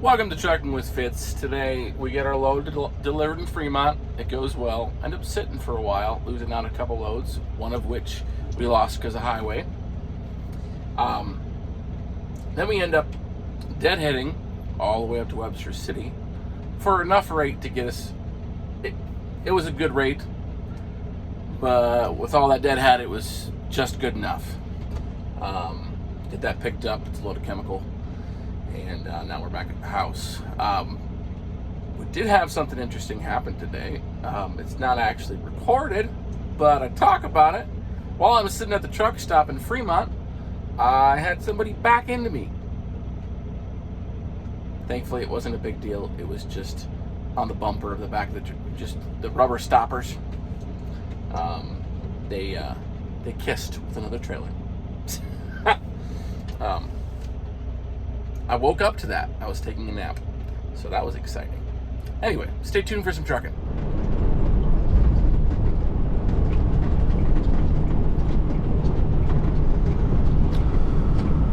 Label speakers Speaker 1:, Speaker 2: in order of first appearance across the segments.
Speaker 1: Welcome to Trucking with Fitz. Today we get our load delivered in Fremont. It goes well. End up sitting for a while, losing out a couple loads, one of which we lost because of highway. Then we end up deadheading all the way up to Webster City for enough rate to get us. It was a good rate, but with all that deadhead, it was just good enough. Get that picked up. It's a load of chemical. And now we're back at the house. We did have something interesting happen today. It's not actually recorded, but I talk about it. While I was sitting at the truck stop in Fremont, I had somebody back into me. Thankfully, it wasn't a big deal. It was just on the bumper of the back of the truck, just the rubber stoppers. They kissed with another trailer. I woke up to that. I was taking a nap. So that was exciting. Anyway, stay tuned for some trucking.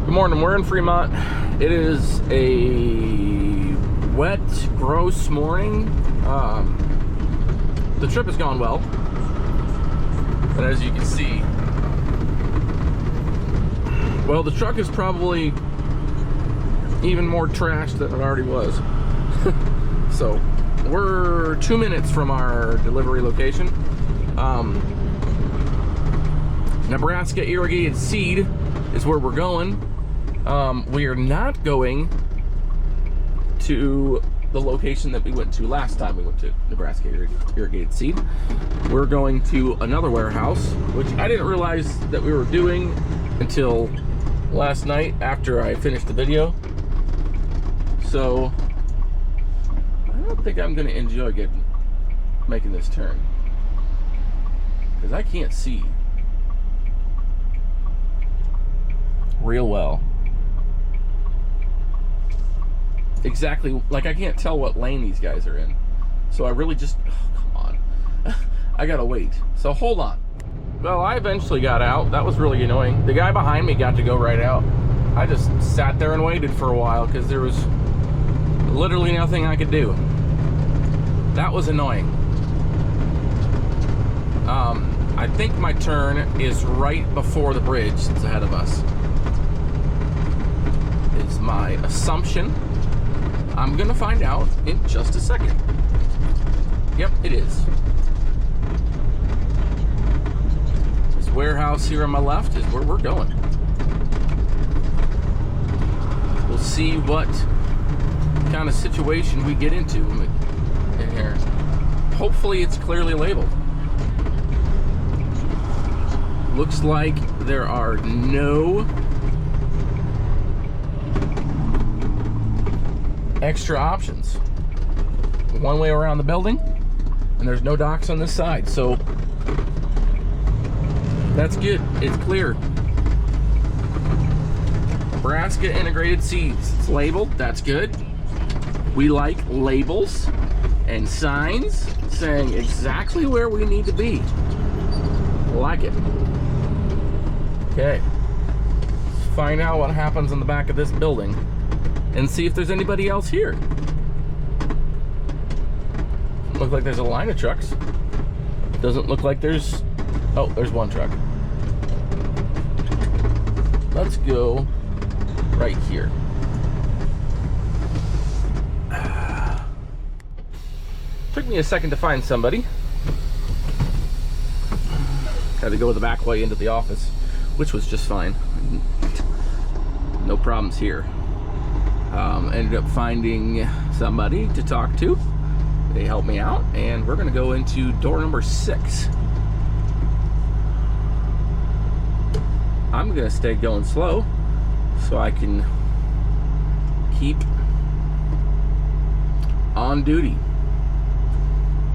Speaker 1: Good morning. We're in Fremont. It is a wet, gross morning. The trip has gone well. But as you can see, well, the truck is probably even more trash than it already was. So we're 2 minutes from our delivery location. Nebraska irrigated seed is where we're going. We are not going to the location that we went to last time we went to Nebraska irrigated seed. We're going to another warehouse, which I didn't realize that we were doing until last night after I finished the video. So I don't think I'm going to enjoy making this turn because I can't see real well. Exactly, like I can't tell what lane these guys are in. So I really just, come on. I gotta wait. So hold on. Well, I eventually got out. That was really annoying. The guy behind me got to go right out. I just sat there and waited for a while because there was literally nothing I could do. That was annoying. I think my turn is right before the bridge that's ahead of us. Is my assumption. I'm gonna find out in just a second. Yep, it is. This warehouse here on my left is where we're going. We'll see what kind of situation we get into in here. Hopefully it's clearly labeled. Looks like there are no extra options. One way around the building, and there's no docks on this side, so that's good. It's clear. Nebraska integrated seeds. It's labeled. That's good. We like labels and signs saying exactly where we need to be. Like it. Okay. Let's find out what happens in the back of this building and see if there's anybody else here. Look like there's a line of trucks. Doesn't look like there's... Oh, there's one truck. Let's go right here. Took me a second to find somebody. Had to go the back way into the office, which was just fine. No problems here. Ended up finding somebody to talk to. They helped me out, and we're gonna go into door number 6. I'm gonna stay going slow so I can keep on duty.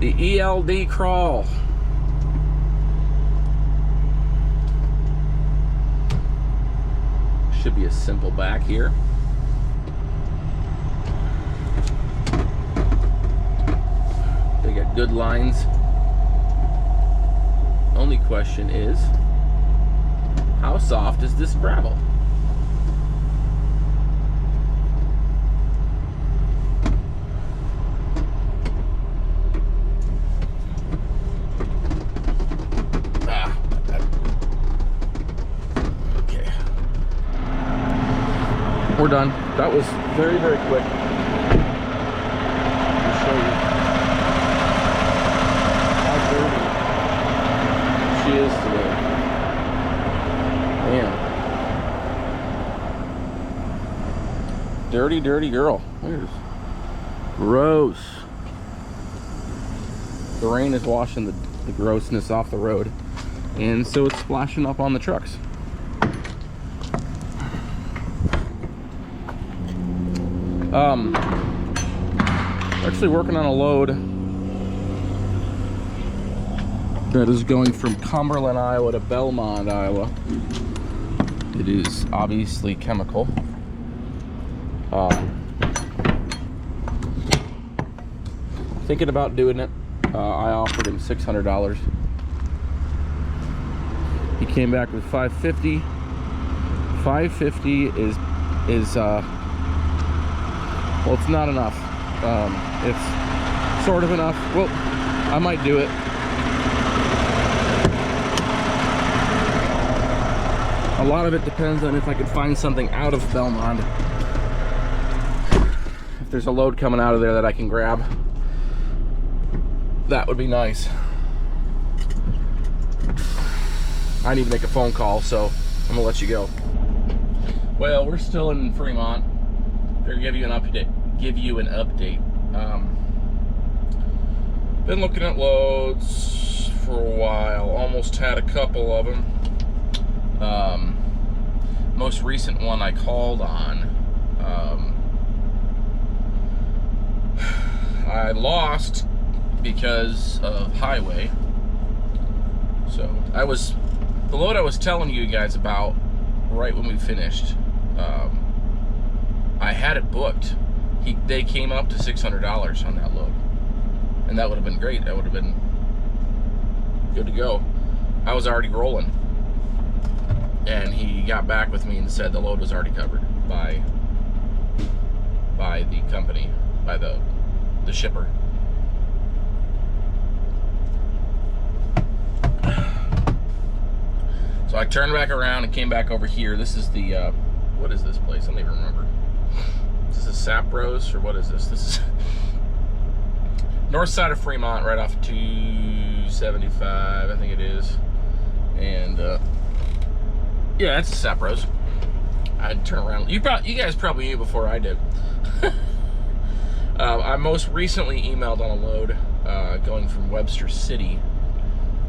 Speaker 1: The ELD crawl. Should be a simple back here. They got good lines. Only question is, how soft is this gravel? we're done. That was very, very quick. I'll show you how dirty she is today. Man. Dirty, dirty girl. There's gross. The rain is washing the grossness off the road, and so it's splashing up on the trucks. Actually working on a load that is going from Cumberland, Iowa to Belmont, Iowa. It is obviously chemical. Thinking about doing it. I offered him $600. He came back with $550. $550 is well, it's not enough. It's sort of enough. Well, I might do it. A lot of it depends on if I can find something out of Belmont. If there's a load coming out of there that I can grab, that would be nice. I need to make a phone call, so I'm gonna let you go. Well, we're still in Fremont. They're give you an update. Been looking at loads for a while. Almost had a couple of them. Most recent one I called on. I lost because of highway. So the load I was telling you guys about right when we finished. I had it booked. They came up to $600 on that load, and that would have been great. That would have been good to go. I was already rolling, and he got back with me and said the load was already covered by the company, by the shipper. So I turned back around and came back over here. This is the what is this place? I don't even remember. Is this Sapros or what is this? This is north side of Fremont, right off 275, I think it is. And yeah, that's Sapros. I'd turn around. You guys probably knew before I did. I most recently emailed on a load going from Webster City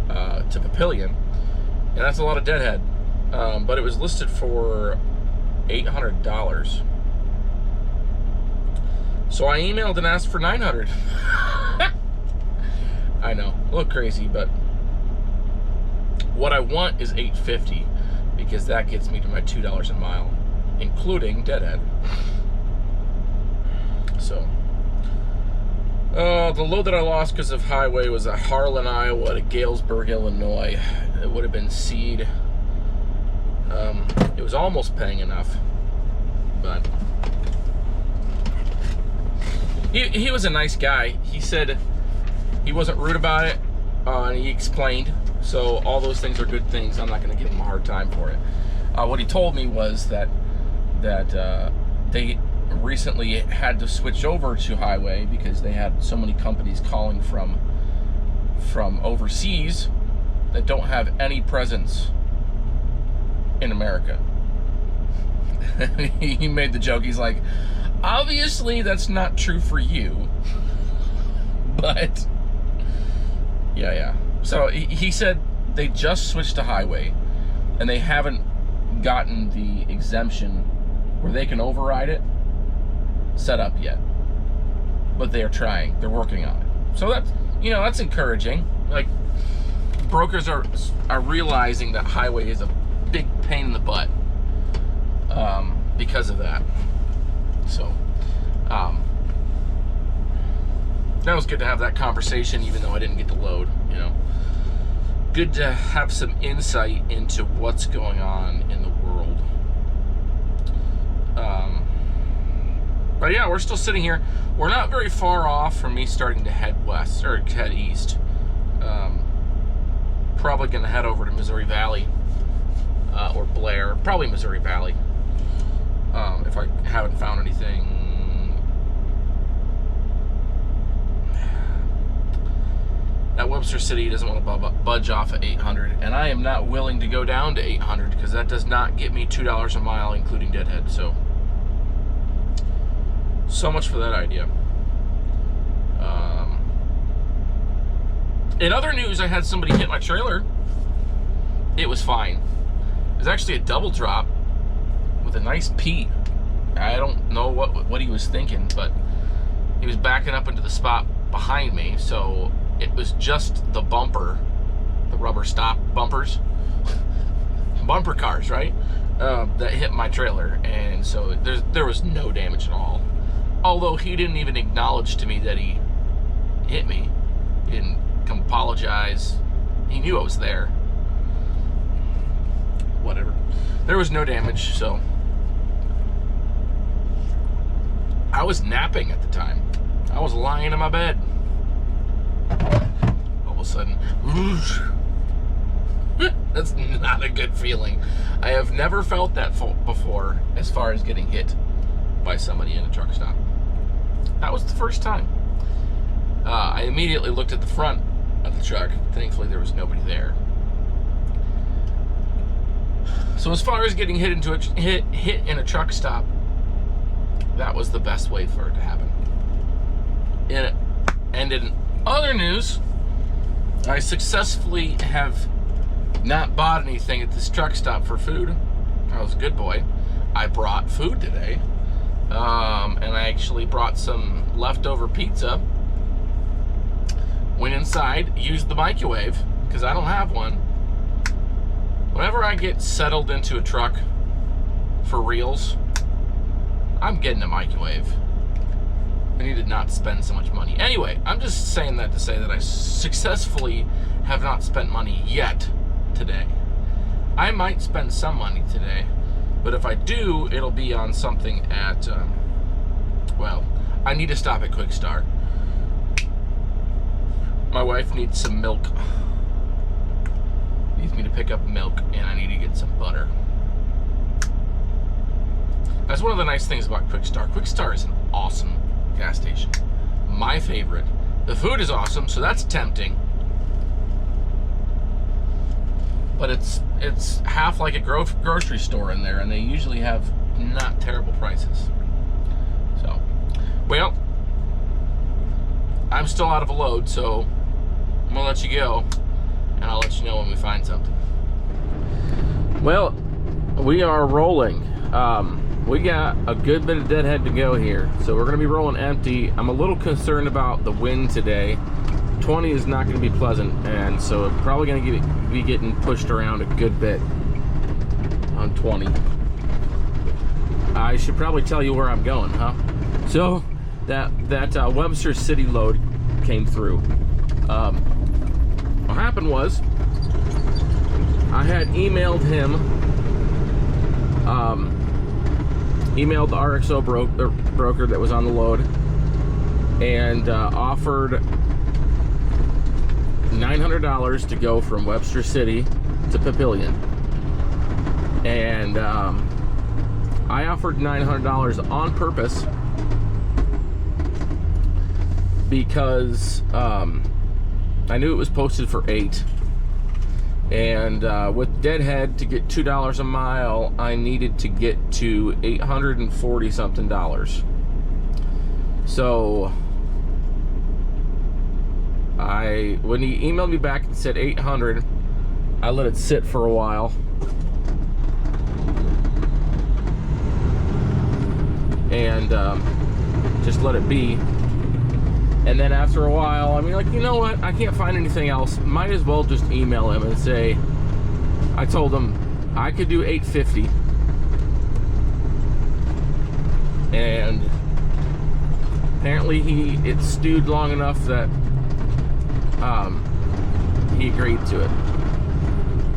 Speaker 1: to Papillion, and that's a lot of Deadhead. But it was listed for $800. So I emailed and asked for $900. I know, a little crazy, but what I want is $850 because that gets me to my $2 a mile, including Deadhead. So, the load that I lost because of highway was a Harlan, Iowa to Galesburg, Illinois. It would have been seed. It was almost paying enough, but he was a nice guy. He said he wasn't rude about it, and he explained. So all those things are good things. I'm not going to give him a hard time for it. What he told me was that they recently had to switch over to highway because they had so many companies calling from overseas that don't have any presence in America. He made the joke. He's like, obviously that's not true for you, but yeah. So he said they just switched to highway and they haven't gotten the exemption where they can override it set up yet, but they're trying. They're working on it. So that's encouraging. Like, brokers are realizing that highway is a big pain in the butt because of that. So that was good to have that conversation, even though I didn't get the load. Good to have some insight into what's going on in the world. But yeah, we're still sitting here. We're not very far off from me starting to head west or head east. Probably gonna head over to Missouri Valley or Blair, probably Missouri Valley. if I haven't found anything. That Webster City doesn't want to budge off at 800, and I am not willing to go down to 800 because that does not get me $2 a mile, including Deadhead. So much for that idea. In other news, I had somebody hit my trailer. It was fine. It was actually a double drop with a nice Pete. I don't know what he was thinking, but he was backing up into the spot behind me, so it was just the bumper, the rubber stop bumpers, bumper cars, right? That hit my trailer, and so there was no damage at all. Although he didn't even acknowledge to me that he hit me. He didn't come apologize. He knew I was there. Whatever. There was no damage, so I was napping at the time. I was lying in my bed. All of a sudden, whoosh. That's not a good feeling. I have never felt that before as far as getting hit by somebody in a truck stop. That was the first time. I immediately looked at the front of the truck. Thankfully, there was nobody there. So as far as getting hit in a truck stop, that was the best way for it to happen. And in other news, I successfully have not bought anything at this truck stop for food. I was a good boy. I brought food today. And I actually brought some leftover pizza. Went inside, used the microwave, because I don't have one. Whenever I get settled into a truck for reals, I'm getting a microwave. I need to not spend so much money. Anyway, I'm just saying that to say that I successfully have not spent money yet today. I might spend some money today, but if I do, it'll be on something at, well, I need to stop at Quick Start. My wife needs some milk. Needs me to pick up milk, and I need to get some butter. That's one of the nice things about Quick Start. Quick Start is an awesome gas station. My favorite. The food is awesome, so that's tempting. But it's half like a grocery store in there, and they usually have not terrible prices. So, well, I'm still out of a load, so I'm gonna let you go, and I'll let you know when we find something. Well, we are rolling. We got a good bit of Deadhead to go here, so we're gonna be rolling empty. I'm a little concerned about the wind today. 20 is not gonna be pleasant, and so I'm probably gonna be getting pushed around a good bit on 20. I should probably tell you where I'm going, huh? So that Webster City load came through. What happened was I had emailed him, emailed the RXO broker that was on the load, and offered $900 to go from Webster City to Papillion. And I offered $900 on purpose because I knew it was posted for 8, and with Deadhead, to get $2 a mile, I needed to get to $840 something. So when he emailed me back and said 800, I let it sit for a while, and just let it be. And then after a while, I mean, like, you know what? I can't find anything else. Might as well just email him and say, I told him I could do 850. And apparently it stewed long enough that he agreed to it.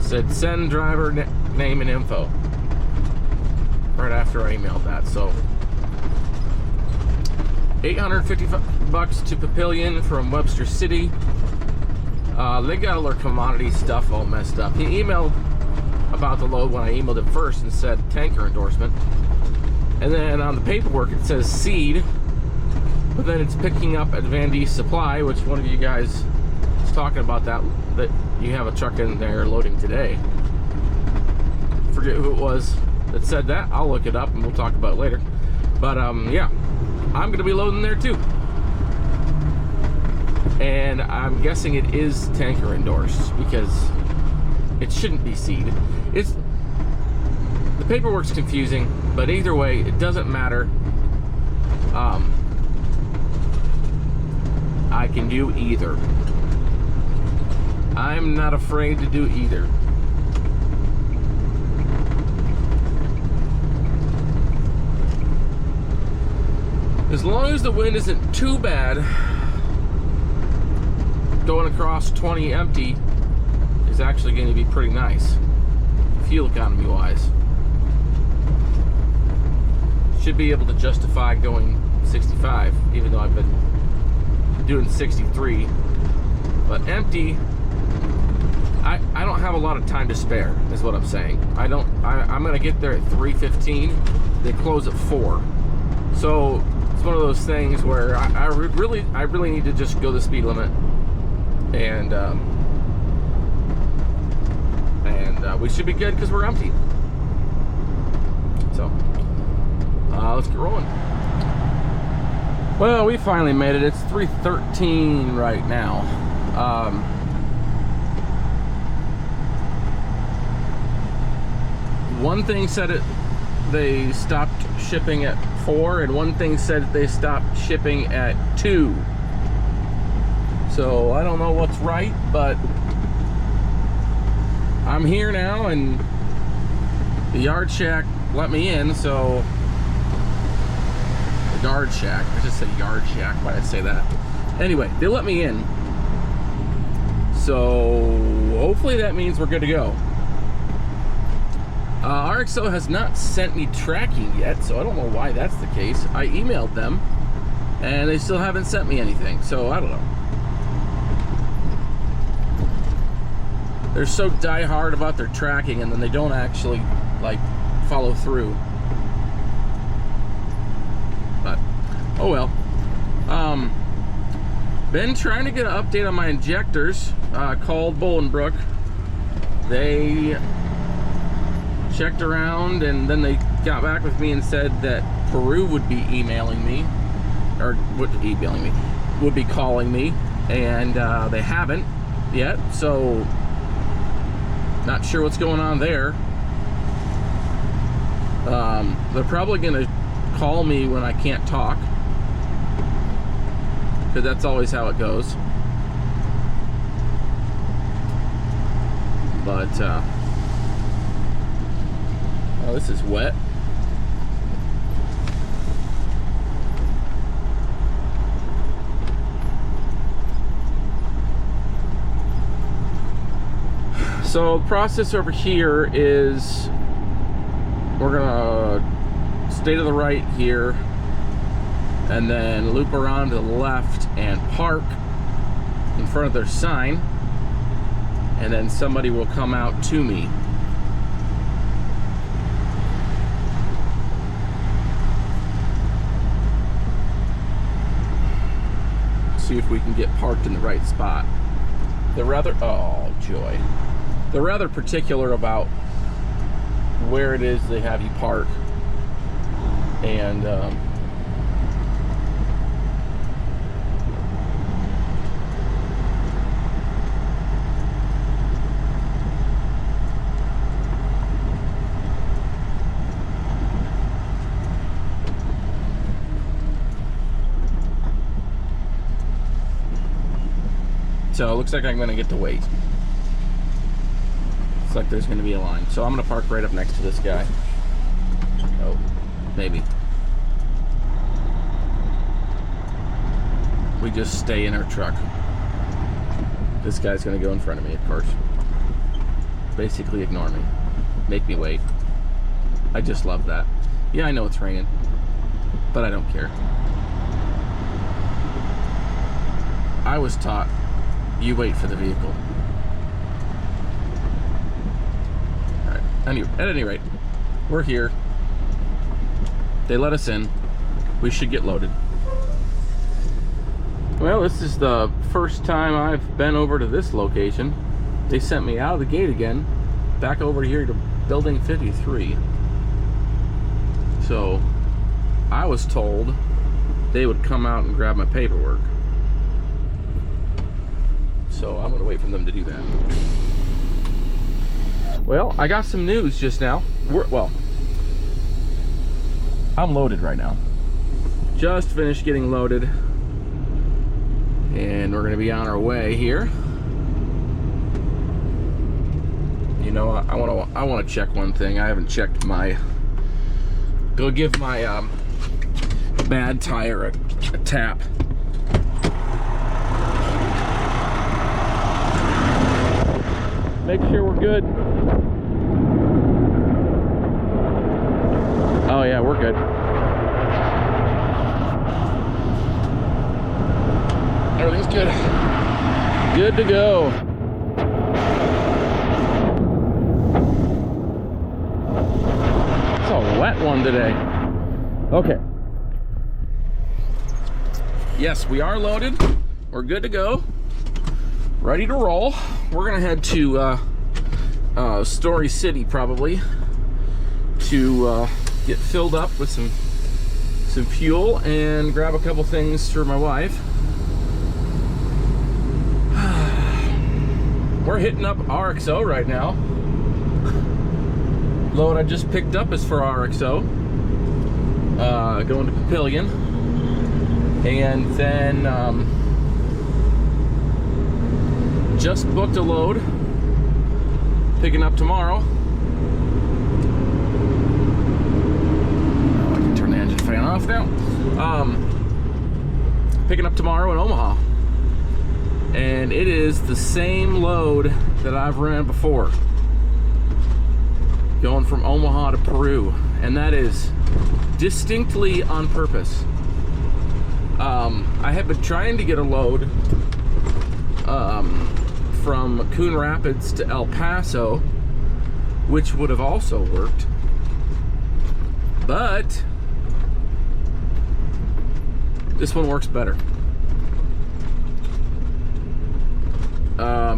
Speaker 1: Said, send driver name and info. Right after I emailed that, so $850 to Papillion from Webster City. They got all their commodity stuff all messed up. He emailed about the load when I emailed him first and said tanker endorsement. And then on the paperwork it says seed, but then it's picking up at Van D Supply, which one of you guys is talking about that you have a truck in there loading today. Forget who it was that said that. I'll look it up and we'll talk about it later. But yeah, I'm gonna be loading there too. And I'm guessing it is tanker endorsed because it shouldn't be seed. The paperwork's confusing, but either way, it doesn't matter. I can do either. I'm not afraid to do either. As long as the wind isn't too bad, going across 20 empty is actually going to be pretty nice, fuel economy wise. Should be able to justify going 65, even though I've been doing 63. But empty, I don't have a lot of time to spare, is what I'm saying. I'm going to get there at 3:15. They close at 4. So it's one of those things where I really need to just go the speed limit, and we should be good because we're empty. So let's get rolling. Well, we finally made it. It's 3:13 right now. One thing said they stopped shipping at 4, and one thing said they stopped shipping at 2. So I don't know what's right, but I'm here now, and the yard shack let me in. So the yard shack, I just said yard shack, why did I say that? Anyway, they let me in, so hopefully that means we're good to go. RXO has not sent me tracking yet, so I don't know why that's the case. I emailed them and they still haven't sent me anything, so I don't know. They're so die-hard about their tracking, and then they don't actually like follow through. But oh well. Been trying to get an update on my injectors. Called Bolingbrook. They checked around, and then they got back with me and said that Peru would be emailing me, or would be calling me, and they haven't yet, so not sure what's going on there. They're probably gonna call me when I can't talk, because that's always how it goes. But oh, this is wet. So the process over here is we're gonna stay to the right here and then loop around to the left and park in front of their sign, and then somebody will come out to me. See if we can get parked in the right spot. They're rather, oh joy, they're rather particular about where it is they have you park, and so it looks like I'm going to get to wait. Looks like there's going to be a line. So I'm going to park right up next to this guy. Oh, maybe. We just stay in our truck. This guy's going to go in front of me, of course. Basically ignore me. Make me wait. I just love that. Yeah, I know it's raining, but I don't care. I was taught, you wait for the vehicle. Alright, at any rate, we're here. They let us in. We should get loaded. Well, this is the first time I've been over to this location. They sent me out of the gate again, back over here to building 53. So I was told they would come out and grab my paperwork. So I'm gonna wait for them to do that. Well, I got some news just now. I'm loaded right now. Just finished getting loaded. And we're gonna be on our way here. You know, I wanna check one thing. I haven't checked my, go give my bad tire a tap. Make sure we're good. Oh yeah, we're good. Everything's good. Good to go. It's a wet one today. Okay. Yes, we are loaded. We're good to go. Ready to roll. We're gonna head to Story City probably to get filled up with some fuel and grab a couple things for my wife. We're hitting up RXO right now. Load I just picked up is for RXO. Going to Papillion. And then just booked a load. Picking up tomorrow. Oh, I can turn the engine fan off now. Picking up tomorrow in Omaha. And it is the same load that I've ran before, going from Omaha to Peru, and that is distinctly on purpose. I have been trying to get a load from Coon Rapids to El Paso, which would have also worked, but this one works better.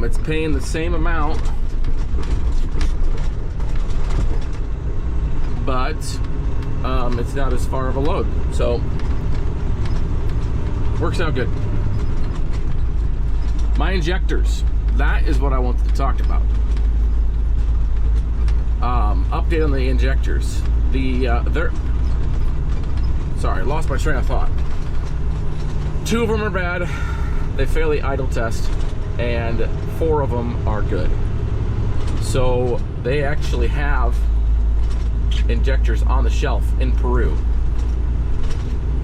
Speaker 1: It's paying the same amount, but it's not as far of a load, so works out good. My injectors, that is what I wanted to talk about. Update on the injectors. Sorry, I lost my train of thought. 2 of them are bad. They fail the idle test, and 4 of them are good. So they actually have injectors on the shelf in Peru,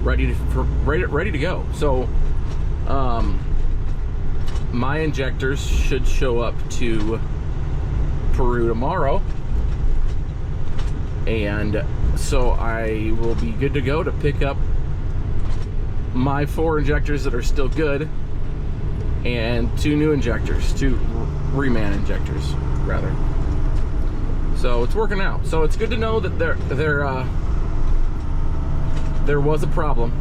Speaker 1: ready to go. So my injectors should show up to Peru tomorrow, and so I will be good to go to pick up my 4 injectors that are still good, and 2 new injectors, 2 reman injectors rather. So it's working out. So it's good to know that there was a problem.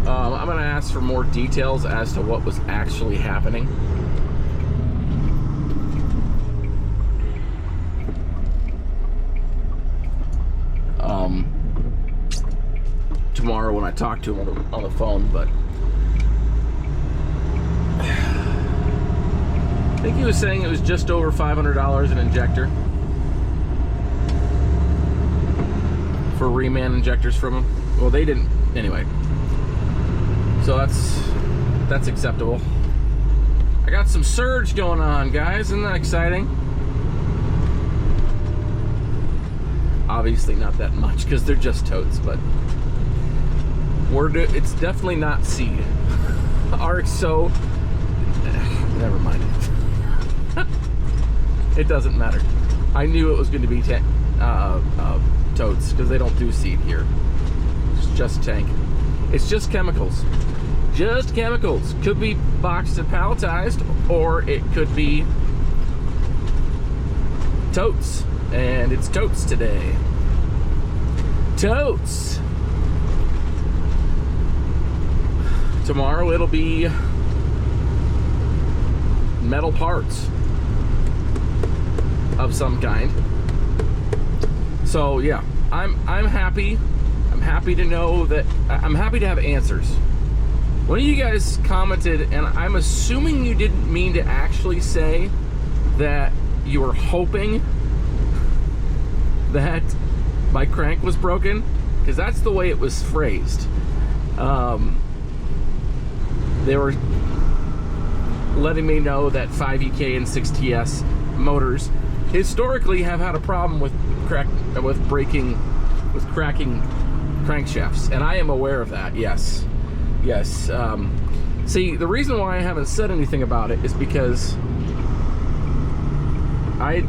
Speaker 1: I'm gonna ask for more details as to what was actually happening. Tomorrow when I talk to him on the phone, but I think he was saying it was just over $500 an injector for reman injectors from him. Well, they didn't anyway. So that's acceptable. I got some surge going on, guys. Isn't that exciting? Obviously not that much because they're just totes, but it's definitely not seed. RXO, never mind. It doesn't matter. I knew it was going to be totes because they don't do seed here. It's just tank. It's just chemicals. Just chemicals. Could be boxed and palletized, or it could be totes. And it's totes today. Totes. Tomorrow it'll be metal parts of some kind. So yeah, I'm happy. I'm happy to know that I'm happy to have answers. One of you guys commented, and I'm assuming you didn't mean to actually say that you were hoping that my crank was broken, because that's the way it was phrased. They were letting me know that 5EK and 6TS motors historically have had a problem with cracking crankshafts, and I am aware of that. Yes. See, the reason why I haven't said anything about it is because I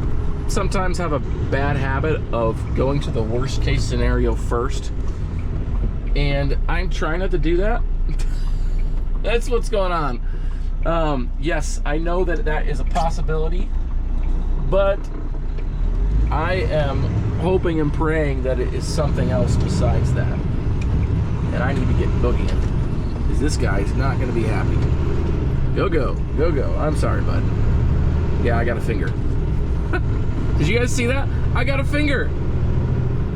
Speaker 1: sometimes have a bad habit of going to the worst case scenario first, and I'm trying not to do that. That's what's going on. Yes, I know that that is a possibility, but I am hoping and praying that it is something else besides that, and I need to get Boogie in, because this guy's not going to be happy. Go. I'm sorry, bud. Yeah, I got a finger. Did you guys see that? I got a finger.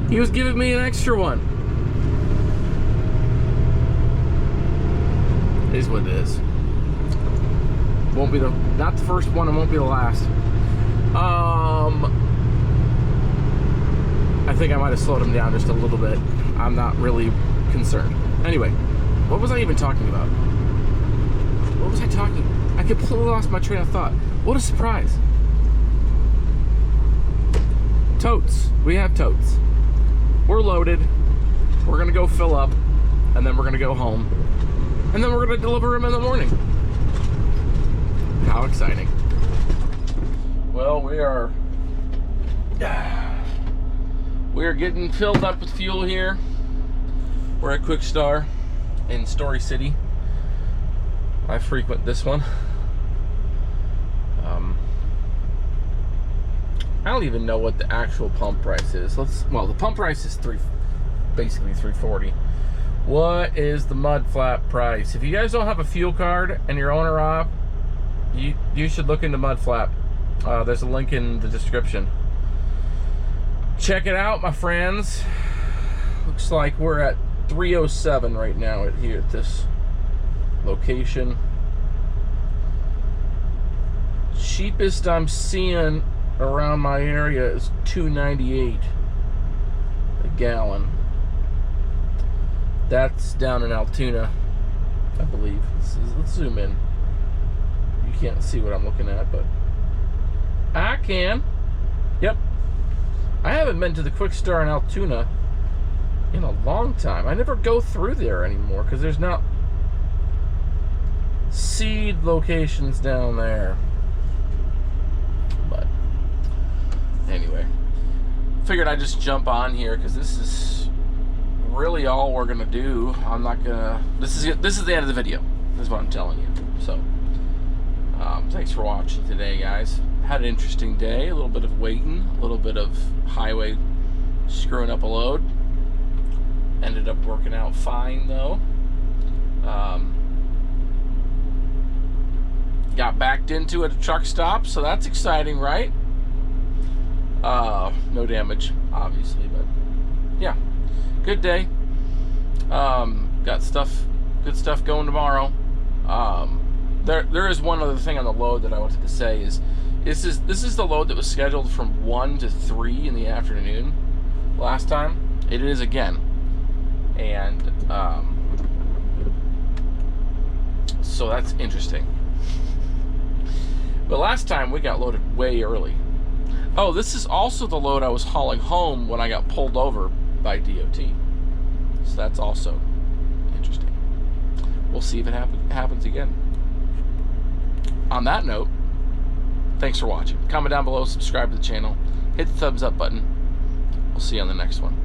Speaker 1: He was giving me an extra one. It is what it is. Won't be not the first one, and won't be the last. I think I might have slowed him down just a little bit. I'm not really concerned. Anyway, what was I even talking about? What was I talking? I completely lost my train of thought. What a surprise. Totes. We have totes. We're loaded. We're gonna go fill up, and then we're gonna go home, and then we're gonna deliver them in the morning. How exciting. Well, we are getting filled up with fuel here. We're at Quick Star in Story City. I frequent this one. I don't even know what the actual pump price is. Well, the pump price is basically $3.40. What is the Mudflap price? If you guys don't have a fuel card and you're owner-op, you should look into Mudflap. There's a link in the description. Check it out, my friends. Looks like we're at 307 right now here at this location. Cheapest I'm seeing around my area is $2.98 a gallon. That's down in Altoona, I believe. Let's zoom in. You can't see what I'm looking at, but I can. Yep. I haven't been to the Quick Star in Altoona in a long time. I never go through there anymore because there's not seed locations down there. But anyway, figured I'd just jump on here because this is really all we're gonna do. I'm not gonna. This is the end of the video. This is what I'm telling you. So, thanks for watching today, guys. Had an interesting day. A little bit of waiting, a little bit of highway screwing up a load. Ended up working out fine though. Got backed into at a truck stop, so that's exciting, right? No damage, obviously, but yeah, good day. Got good stuff going tomorrow. There is one other thing on the load that I wanted to say is this is the load that was scheduled from 1 to 3 in the afternoon last time. It is again, and so that's interesting. But last time we got loaded way early. Oh, this is also the load I was hauling home when I got pulled over by DOT. So that's also interesting. We'll see if it happens again. On that note, thanks for watching. Comment down below, subscribe to the channel, hit the thumbs up button. We'll see you on the next one.